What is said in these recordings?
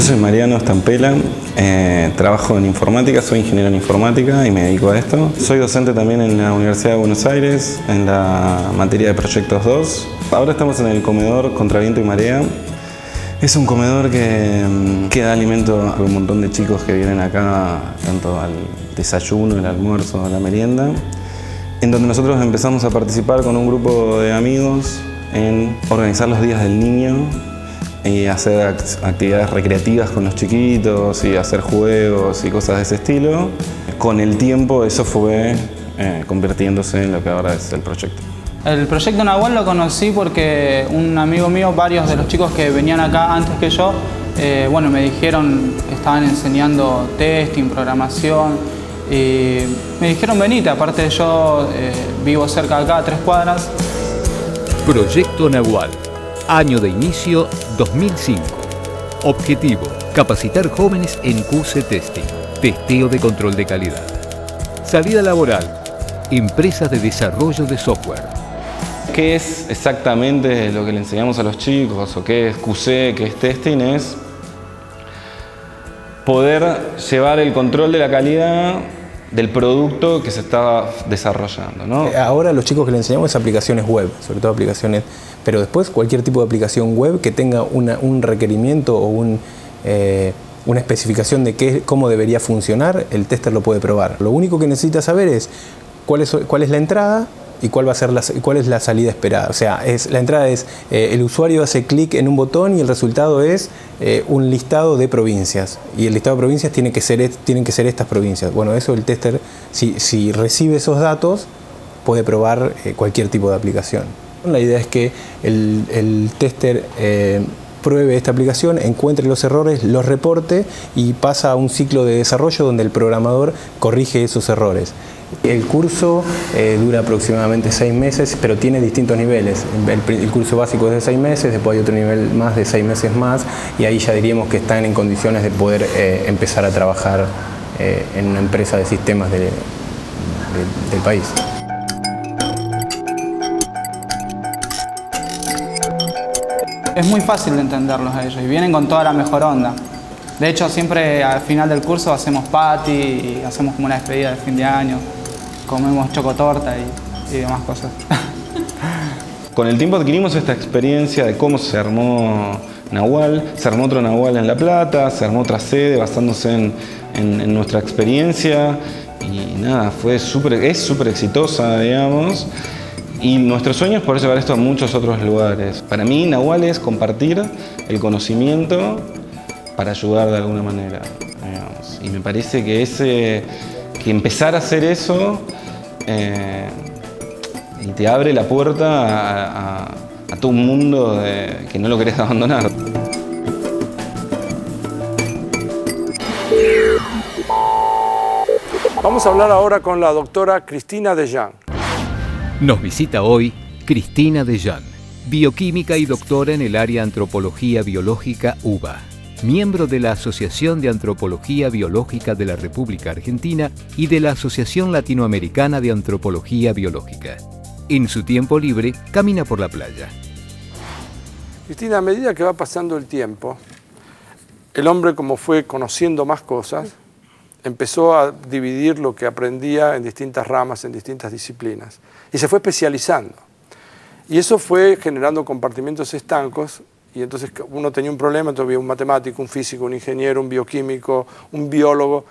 soy Mariano Stampela, trabajo en informática, soy ingeniero en informática y me dedico a esto. Soy docente también en la Universidad de Buenos Aires, en la materia de Proyectos 2. Ahora estamos en el comedor Contra Viento y Marea. Es un comedor que da alimento a un montón de chicos que vienen acá, tanto al desayuno, el almuerzo, a la merienda, en donde nosotros empezamos a participar con un grupo de amigos en organizar los días del niño y hacer actividades recreativas con los chiquitos y hacer juegos y cosas de ese estilo. Con el tiempo eso fue convirtiéndose en lo que ahora es el proyecto. El proyecto Nahual lo conocí porque un amigo mío, varios de los chicos que venían acá antes que yo, bueno, me dijeron que estaban enseñando testing, programación, y me dijeron venite, aparte yo vivo cerca de acá, a 3 cuadras. Proyecto Nahual. Año de inicio 2005. Objetivo: capacitar jóvenes en QC Testing, testeo de control de calidad. Salida laboral: empresas de desarrollo de software. ¿Qué es exactamente lo que le enseñamos a los chicos o qué es QC, qué es testing? Es poder llevar el control de la calidad del producto que se está desarrollando, ¿no? Ahora los chicos que le enseñamos es aplicaciones web, sobre todo aplicaciones, pero después cualquier tipo de aplicación web que tenga un requerimiento o una especificación de cómo debería funcionar, el tester lo puede probar. Lo único que necesita saber es cuál es la entrada y cuál es la salida esperada. O sea, la entrada es el usuario hace clic en un botón y el resultado es un listado de provincias. Y el listado de provincias tienen que ser estas provincias. Bueno, eso el tester, si recibe esos datos, puede probar cualquier tipo de aplicación. La idea es que el tester pruebe esta aplicación, encuentre los errores, los reporte y pasa a un ciclo de desarrollo donde el programador corrige esos errores. El curso dura aproximadamente 6 meses, pero tiene distintos niveles. El curso básico es de 6 meses, después hay otro nivel más de 6 meses más y ahí ya diríamos que están en condiciones de poder empezar a trabajar en una empresa de sistemas del país. Es muy fácil de entenderlos a ellos y vienen con toda la mejor onda. De hecho, siempre al final del curso hacemos party y hacemos como una despedida de fin de año. Comemos chocotorta y demás cosas. Con el tiempo adquirimos esta experiencia de cómo se armó Nahual. Se armó otro Nahual en La Plata, se armó otra sede basándose en nuestra experiencia. Y nada, es súper exitosa, digamos. Y nuestro sueño es poder llevar esto a muchos otros lugares. Para mí, Nahual es compartir el conocimiento para ayudar de alguna manera, digamos. Y me parece que empezar a hacer eso y te abre la puerta a todo un mundo que no lo querés abandonar. Vamos a hablar ahora con la doctora Cristina Dejean. Nos visita hoy Cristina Dejean, bioquímica y doctora en el área Antropología Biológica UBA, miembro de la Asociación de Antropología Biológica de la República Argentina y de la Asociación Latinoamericana de Antropología Biológica. En su tiempo libre, camina por la playa. Cristina, a medida que va pasando el tiempo, el hombre, como fue conociendo más cosas, empezó a dividir lo que aprendía en distintas ramas, en distintas disciplinas, y se fue especializando. Y eso fue generando compartimentos estancos, y entonces uno tenía un problema, entonces había un matemático, un físico, un ingeniero, un bioquímico, un biólogo,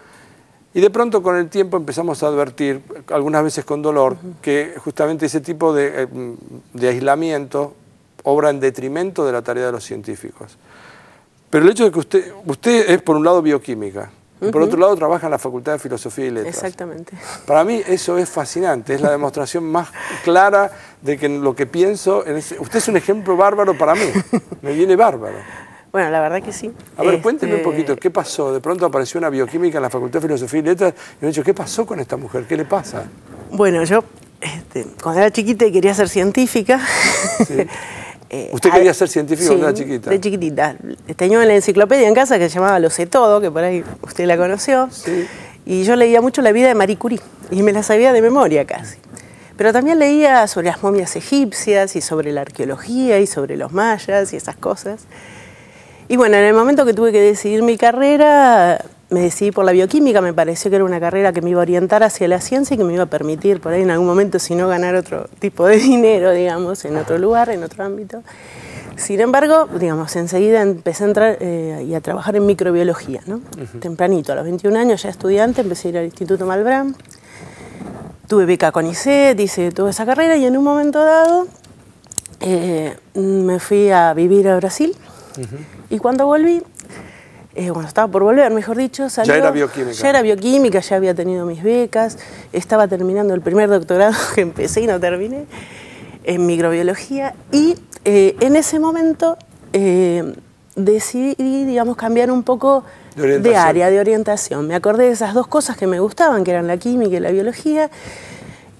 y de pronto con el tiempo empezamos a advertir, algunas veces con dolor, que justamente ese tipo de aislamiento obra en detrimento de la tarea de los científicos. Pero el hecho de que usted es por un lado bioquímica, por otro lado trabaja en la Facultad de Filosofía y Letras. Exactamente. Para mí eso es fascinante, es la demostración más clara de que lo que pienso... Usted es un ejemplo bárbaro para mí, me viene bárbaro. Bueno, la verdad que sí. A ver, cuénteme un poquito, ¿qué pasó? De pronto apareció una bioquímica en la Facultad de Filosofía y Letras y me han dicho, ¿qué pasó con esta mujer? ¿Qué le pasa? Bueno, yo cuando era chiquita y quería ser científica... Sí. ¿Usted quería ser científica cuando era chiquita? De chiquitita. Tenía una enciclopedia en casa que se llamaba Lo sé todo, que por ahí usted la conoció. Sí. Y yo leía mucho la vida de Marie Curie y me la sabía de memoria casi. Pero también leía sobre las momias egipcias y sobre la arqueología y sobre los mayas y esas cosas. Y bueno, en el momento que tuve que decidir mi carrera, me decidí por la bioquímica. Me pareció que era una carrera que me iba a orientar hacia la ciencia y que me iba a permitir por ahí en algún momento, si no ganar otro tipo de dinero, digamos, en otro lugar, en otro ámbito. Sin embargo, digamos, enseguida empecé a entrar y a trabajar en microbiología, ¿no? Tempranito, a los 21 años, ya estudiante, empecé a ir al Instituto Malbrán. Tuve beca CONICET, hice toda esa carrera y en un momento dado me fui a vivir a Brasil. Y cuando volví, cuando estaba por volver, mejor dicho, salió... Ya era bioquímica. Ya era bioquímica, ya había tenido mis becas, estaba terminando el primer doctorado que empecé y no terminé, en microbiología. Y en ese momento decidí, digamos, cambiar un poco de área, de orientación. Me acordé de esas dos cosas que me gustaban, que eran la química y la biología.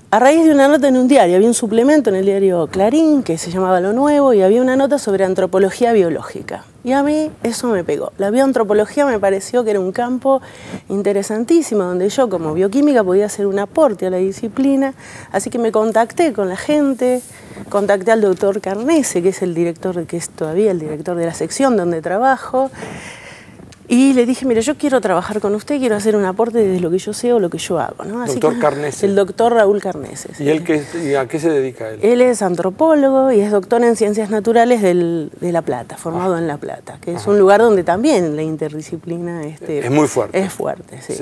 A raíz de una nota en un diario, había un suplemento en el diario Clarín que se llamaba Lo Nuevo y había una nota sobre antropología biológica. Y a mí eso me pegó. La bioantropología me pareció que era un campo interesantísimo donde yo como bioquímica podía hacer un aporte a la disciplina. Así que me contacté con la gente, contacté al doctor Carnese, que es el director, que es todavía el director de la sección donde trabajo. Y le dije, mire, yo quiero trabajar con usted, quiero hacer un aporte desde lo que yo sé o lo que yo hago, ¿no? Así Doctor que, Carnese. El doctor Raúl Carnese. ¿Y él y a qué se dedica él? Él es antropólogo y es doctor en Ciencias Naturales de La Plata, formado en La Plata, que es un lugar donde también la interdisciplina es muy fuerte. Es fuerte, sí.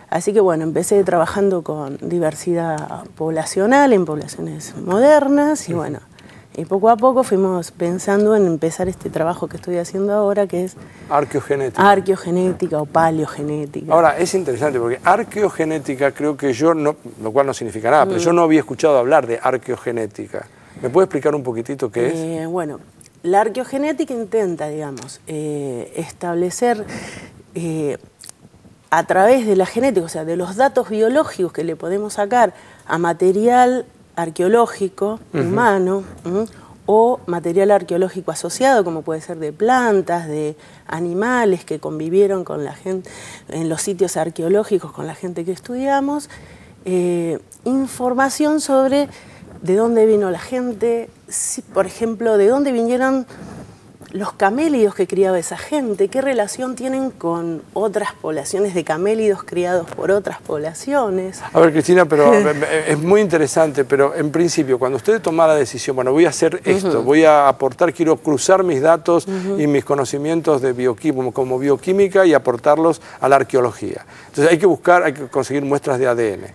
Así que bueno, empecé trabajando con diversidad poblacional en poblaciones modernas y bueno, y poco a poco fuimos pensando en empezar este trabajo que estoy haciendo ahora, que es arqueogenética o paleogenética. Ahora, es interesante porque arqueogenética creo que yo, no, lo cual no significa nada, pero yo no había escuchado hablar de arqueogenética. ¿Me puede explicar un poquitito qué es? Bueno, la arqueogenética intenta, digamos, establecer a través de la genética, o sea, de los datos biológicos que le podemos sacar a material arqueológico humano o material arqueológico asociado, como puede ser de plantas, de animales que convivieron con la gente en los sitios arqueológicos con la gente que estudiamos, información sobre de dónde vino la gente, si, por ejemplo, de dónde vinieron los camélidos que criaba esa gente, qué relación tienen con otras poblaciones de camélidos criados por otras poblaciones. A ver, Cristina, pero es muy interesante, pero en principio, cuando usted toma la decisión, bueno, voy a hacer esto, voy a aportar, quiero cruzar mis datos y mis conocimientos de como bioquímica y aportarlos a la arqueología. Entonces hay que conseguir muestras de ADN,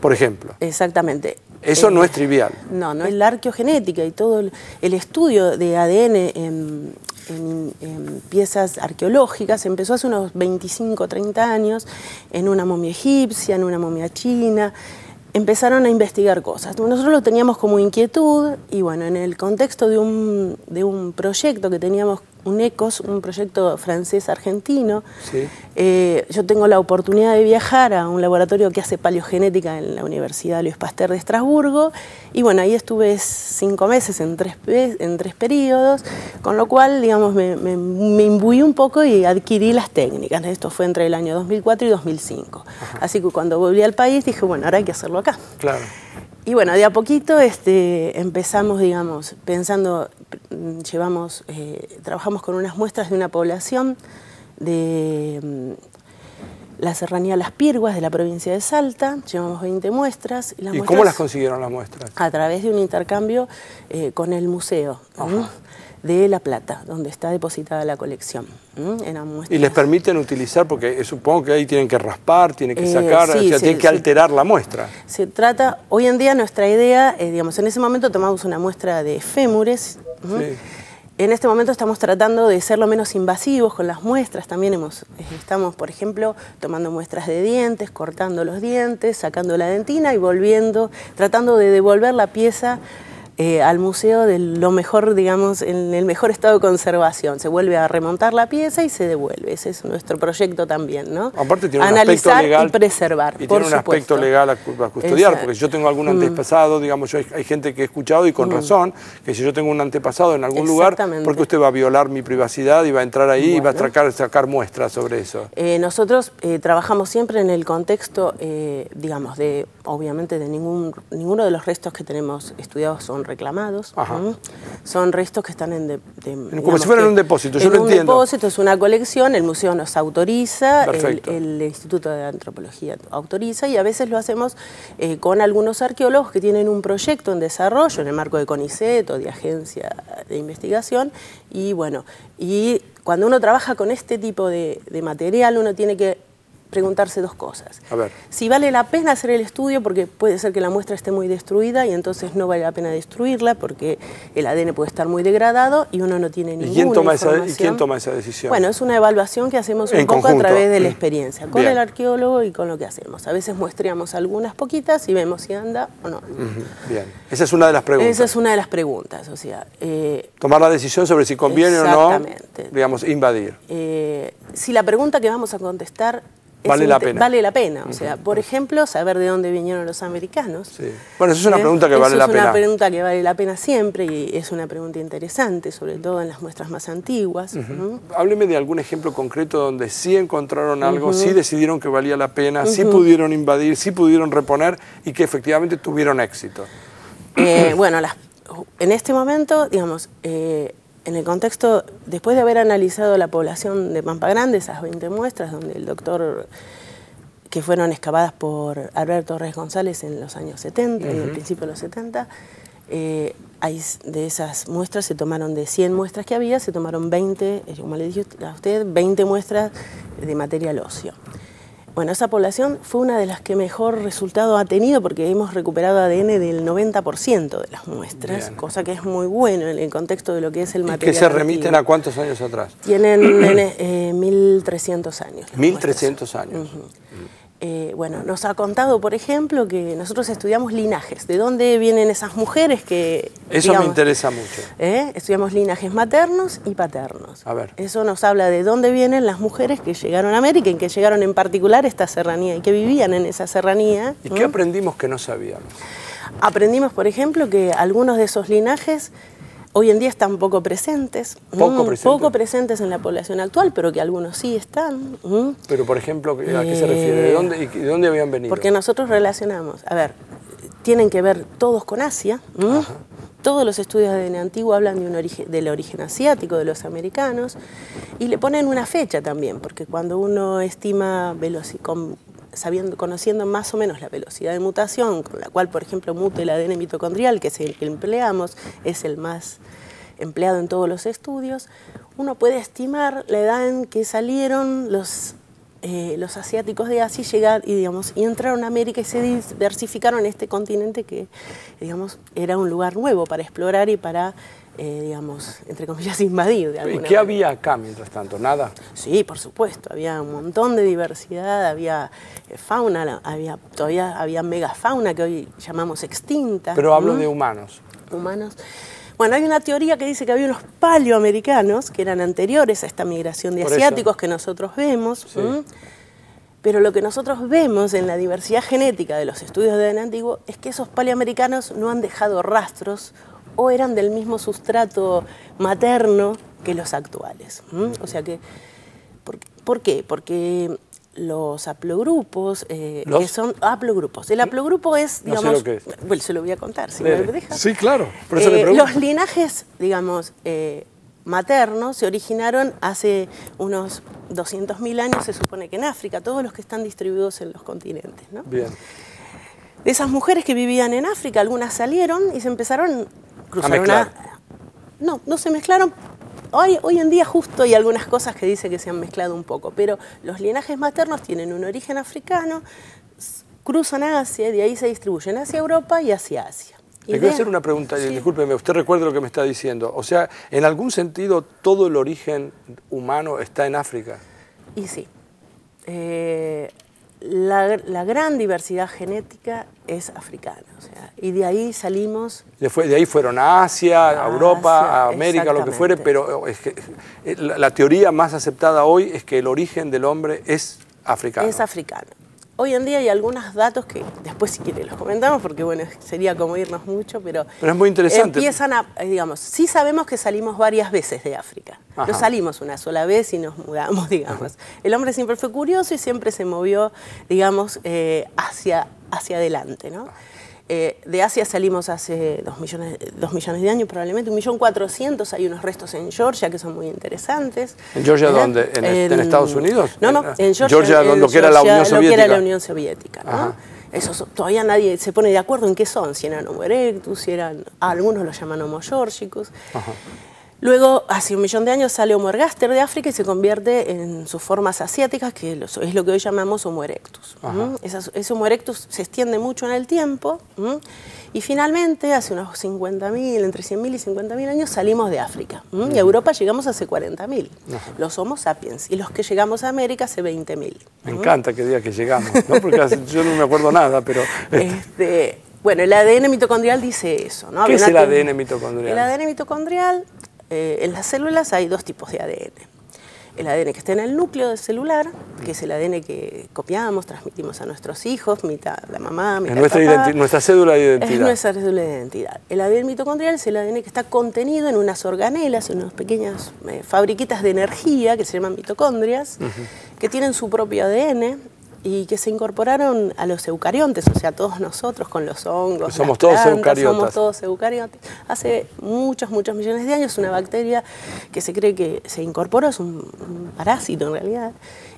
por ejemplo. Exactamente. Eso no es trivial. No, no es la arqueogenética y todo el estudio de ADN en piezas arqueológicas empezó hace unos 25 o 30 años en una momia egipcia, en una momia china. Empezaron a investigar cosas. Nosotros lo teníamos como inquietud y bueno, en el contexto de un proyecto que teníamos, un ECOS, un proyecto francés-argentino, yo tengo la oportunidad de viajar a un laboratorio que hace paleogenética en la Universidad Louis Pasteur de Estrasburgo y bueno, ahí estuve 5 meses en tres periodos, con lo cual, digamos, me imbuí un poco y adquirí las técnicas. Esto fue entre el año 2004 y 2005. Así que cuando volví al país dije, bueno, ahora hay que hacerlo acá. Claro. Y bueno, de a poquito empezamos, digamos, pensando, trabajamos con unas muestras de una población de la serranía Las Pirguas de la provincia de Salta, llevamos 20 muestras. ¿Y cómo las consiguieron las muestras? A través de un intercambio con el museo de La Plata, donde está depositada la colección. ¿Y les permiten utilizar? Porque supongo que ahí tienen que raspar, tienen que sacar, sí, o sea, tienen que alterar la muestra. Se trata, hoy en día nuestra idea, digamos, en ese momento tomamos una muestra de fémures. En este momento estamos tratando de ser lo menos invasivos con las muestras. También estamos, por ejemplo, tomando muestras de dientes, cortando los dientes, sacando la dentina y tratando de devolver la pieza al museo de lo mejor, digamos, en el mejor estado de conservación. Se vuelve a remontar la pieza y se devuelve. Ese es nuestro proyecto también, ¿no? Aparte tiene analizar un aspecto legal, y preservar, y tiene un aspecto legal a custodiar, exacto, porque yo tengo algún antepasado, digamos, hay gente que he escuchado y con razón, que si yo tengo un antepasado en algún lugar, ¿por qué usted va a violar mi privacidad y va a entrar ahí y va a sacar muestras sobre eso? Nosotros trabajamos siempre en el contexto, digamos, obviamente de ninguno de los restos que tenemos estudiados son son reclamados. Son restos que están como si fueran un depósito, yo lo entiendo. Un depósito, es una colección, el museo nos autoriza, el Instituto de Antropología autoriza, y a veces lo hacemos con algunos arqueólogos que tienen un proyecto en desarrollo en el marco de CONICET o de agencia de investigación, y bueno, y cuando uno trabaja con este tipo de material, uno tiene que preguntarse dos cosas. A ver. Si vale la pena hacer el estudio, porque puede ser que la muestra esté muy destruida y entonces no vale la pena destruirla porque el ADN puede estar muy degradado y uno no tiene ninguna información. ¿Y quién toma esa decisión? Bueno, es una evaluación que hacemos un poco a través de la experiencia, con el arqueólogo y con lo que hacemos. A veces muestreamos algunas poquitas y vemos si anda o no. Bien, esa es una de las preguntas. Esa es una de las preguntas, o sea... tomar la decisión sobre si conviene o no, digamos, invadir. Si la pregunta que vamos a contestar... Vale la pena. Vale la pena. O sea, por ejemplo, saber de dónde vinieron los americanos. Sí. Bueno, esa es una pregunta que vale la pena. Es una pregunta que vale la pena siempre y es una pregunta interesante, sobre todo en las muestras más antiguas. Hábleme de algún ejemplo concreto donde sí encontraron algo, sí decidieron que valía la pena, sí pudieron invadir, sí pudieron reponer y que efectivamente tuvieron éxito. Bueno, en este momento, digamos... en el contexto, después de haber analizado la población de Pampa Grande, esas 20 muestras, donde el doctor, que fueron excavadas por Alberto Reyes González en los años 70, en el principio de los 70, de esas muestras se tomaron, de 100 muestras que había, se tomaron 20, como le dije a usted, 20 muestras de material óseo. Bueno, esa población fue una de las que mejor resultado ha tenido porque hemos recuperado ADN del 90% de las muestras, cosa que es muy bueno en el contexto de lo que es el material. ¿Y que se remiten a cuántos años atrás? Tienen 1.300 años. 1.300 años. Bueno, nos ha contado, por ejemplo, que nosotros estudiamos linajes. ¿De dónde vienen esas mujeres que...? Eso digamos, me interesa mucho. Estudiamos linajes maternos y paternos. A ver. Eso nos habla de dónde vienen las mujeres que llegaron a América, en que llegaron en particular a esta serranía y que vivían en esa serranía. ¿Y qué aprendimos que no sabíamos? Aprendimos, por ejemplo, que algunos de esos linajes hoy en día están poco presentes. Poco presentes en la población actual, pero que algunos sí están. Pero, por ejemplo, ¿a qué se refiere? ¿De dónde habían venido? Porque nosotros relacionamos, a ver, tienen que ver todos con Asia. Todos los estudios de ADN antiguo hablan del origen asiático de los americanos y le ponen una fecha también, porque cuando uno estima conociendo más o menos la velocidad de mutación, con la cual, por ejemplo, muta el ADN mitocondrial, que es el que empleamos, es el más empleado en todos los estudios, uno puede estimar la edad en que salieron los asiáticos de Asia y entraron a América y se diversificaron en este continente que, digamos, era un lugar nuevo para explorar y para... digamos, entre comillas, invadir de alguna manera. ¿Qué había acá mientras tanto? ¿Nada? Sí, por supuesto, había un montón de diversidad, había fauna, todavía había megafauna que hoy llamamos extinta. Pero hablo de humanos. Humanos. Bueno, hay una teoría que dice que había unos paleoamericanos que eran anteriores a esta migración de asiáticos que nosotros vemos. Sí. Pero lo que nosotros vemos en la diversidad genética de los estudios de ADN antiguo es que esos paleoamericanos no han dejado rastros o eran del mismo sustrato materno que los actuales. O sea que, ¿por qué? Porque los haplogrupos, que son haplogrupos. El haplogrupo es, digamos... No sé lo que es. Bueno, se lo voy a contar, si me deja. Sí, claro, por eso le pregunto. Los linajes, digamos, maternos se originaron hace unos 200.000 años, se supone que en África, todos los que están distribuidos en los continentes, ¿no? Bien. De esas mujeres que vivían en África, algunas salieron y se empezaron... a mezclar. No se mezclaron. Hoy en día justo hay algunas cosas que dice que se han mezclado un poco, pero los linajes maternos tienen un origen africano, cruzan a Asia y de ahí se distribuyen hacia Europa y hacia Asia. Le quiero hacer una pregunta, discúlpeme, usted recuerda lo que me está diciendo. O sea, en algún sentido, todo el origen humano está en África. Y sí. La gran diversidad genética es africana, o sea, y de ahí salimos... De ahí fueron a Asia, a Europa, a América, lo que fuere, pero es que la teoría más aceptada hoy es que el origen del hombre es africano. Es africano. Hoy en día hay algunos datos que después si quiere los comentamos porque bueno, sería como irnos mucho, pero es muy interesante. Empiezan a, digamos, sí sabemos que salimos varias veces de África. Ajá. No salimos una sola vez y nos mudamos, digamos. El hombre siempre fue curioso y siempre se movió, digamos, hacia adelante, ¿no? De Asia salimos hace 2 millones de años, probablemente 1.400.000. Hay unos restos en Georgia que son muy interesantes. ¿En Georgia dónde? ¿En Estados Unidos? No, en Georgia, lo que era la Unión Soviética. Lo que era la Unión Soviética, ¿no? Eso, todavía nadie se pone de acuerdo en qué son, si eran Homo erectus, si eran... algunos los llaman Homo georgicus. Luego, hace 1 millón de años, sale Homo ergaster de África y se convierte en sus formas asiáticas, que es lo que hoy llamamos Homo erectus. Ese Homo erectus se extiende mucho en el tiempo y finalmente, hace unos 50.000, entre 100.000 y 50.000 años, salimos de África. Y a Europa llegamos hace 40.000, los Homo sapiens, y los que llegamos a América hace 20.000. Me encanta que diga que llegamos, ¿no? Porque yo no me acuerdo nada, pero... Bueno, el ADN mitocondrial dice eso, ¿no? ¿Qué es el ADN mitocondrial? El ADN mitocondrial... en las células hay 2 tipos de ADN. El ADN que está en el núcleo celular, que es el ADN que copiamos, transmitimos a nuestros hijos, mitad la mamá, mitad el papá. Nuestra cédula de identidad. Es nuestra cédula de identidad. El ADN mitocondrial es el ADN que está contenido en unas organelas, en unas pequeñas fabriquitas de energía que se llaman mitocondrias, que tienen su propio ADN y que se incorporaron a los eucariontes, o sea, todos nosotros con los hongos, somos todos eucariotas. Somos todos eucariotes. Hace muchos millones de años una bacteria que se cree que se incorporó, es un parásito en realidad,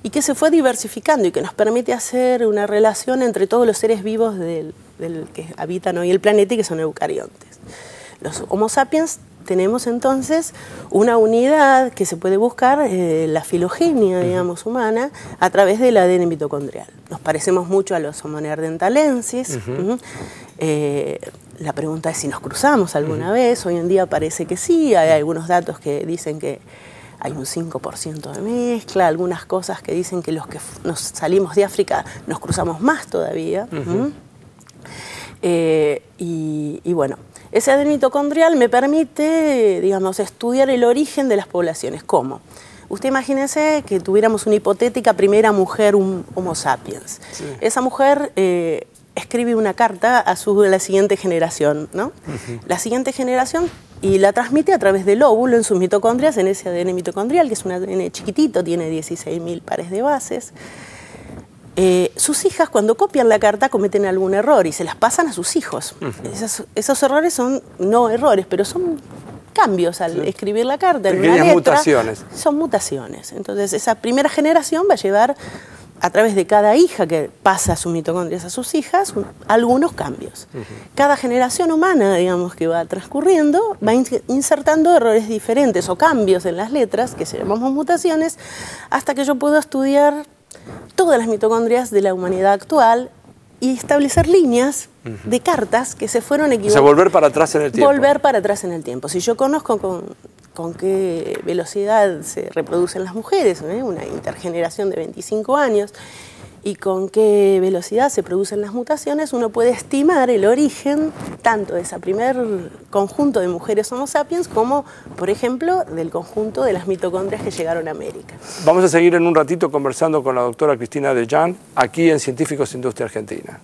y que se fue diversificando y que nos permite hacer una relación entre todos los seres vivos del que habitan hoy el planeta y que son eucariontes. Los Homo sapiens tenemos entonces una unidad que se puede buscar, la filogenia, digamos, humana, a través del ADN mitocondrial. Nos parecemos mucho a los Homo neanderthalensis. La pregunta es si nos cruzamos alguna vez. Hoy en día parece que sí. Hay algunos datos que dicen que hay un 5% de mezcla, algunas cosas que dicen que los que nos salimos de África nos cruzamos más todavía. Y bueno, ese ADN mitocondrial me permite, digamos, estudiar el origen de las poblaciones. ¿Cómo? Usted imagínese que tuviéramos una hipotética primera mujer, un Homo sapiens. Sí. Esa mujer escribe una carta a la siguiente generación, ¿no? La siguiente generación, y la transmite a través del óvulo en sus mitocondrias, en ese ADN mitocondrial, que es un ADN chiquitito, tiene 16.000 pares de bases. Sus hijas, cuando copian la carta, cometen algún error y se las pasan a sus hijos. Esos errores son, no errores, pero son cambios al escribir la carta en una letra. Mutaciones. Son mutaciones. Entonces, esa primera generación va a llevar, a través de cada hija que pasa sus mitocondrias a sus hijas, algunos cambios. Cada generación humana, digamos, que va transcurriendo, va insertando errores diferentes o cambios en las letras, que se llamamos mutaciones, hasta que yo puedo estudiar todas las mitocondrias de la humanidad actual y establecer líneas de cartas que se fueron equivocando. O sea, volver para atrás en el tiempo. Volver para atrás en el tiempo. Si yo conozco con qué velocidad se reproducen las mujeres, una intergeneración de 25 años, y con qué velocidad se producen las mutaciones, uno puede estimar el origen tanto de ese primer conjunto de mujeres Homo sapiens como, por ejemplo, del conjunto de las mitocondrias que llegaron a América. Vamos a seguir en un ratito conversando con la doctora Cristina de Jan, aquí en Científicos Industria Argentina.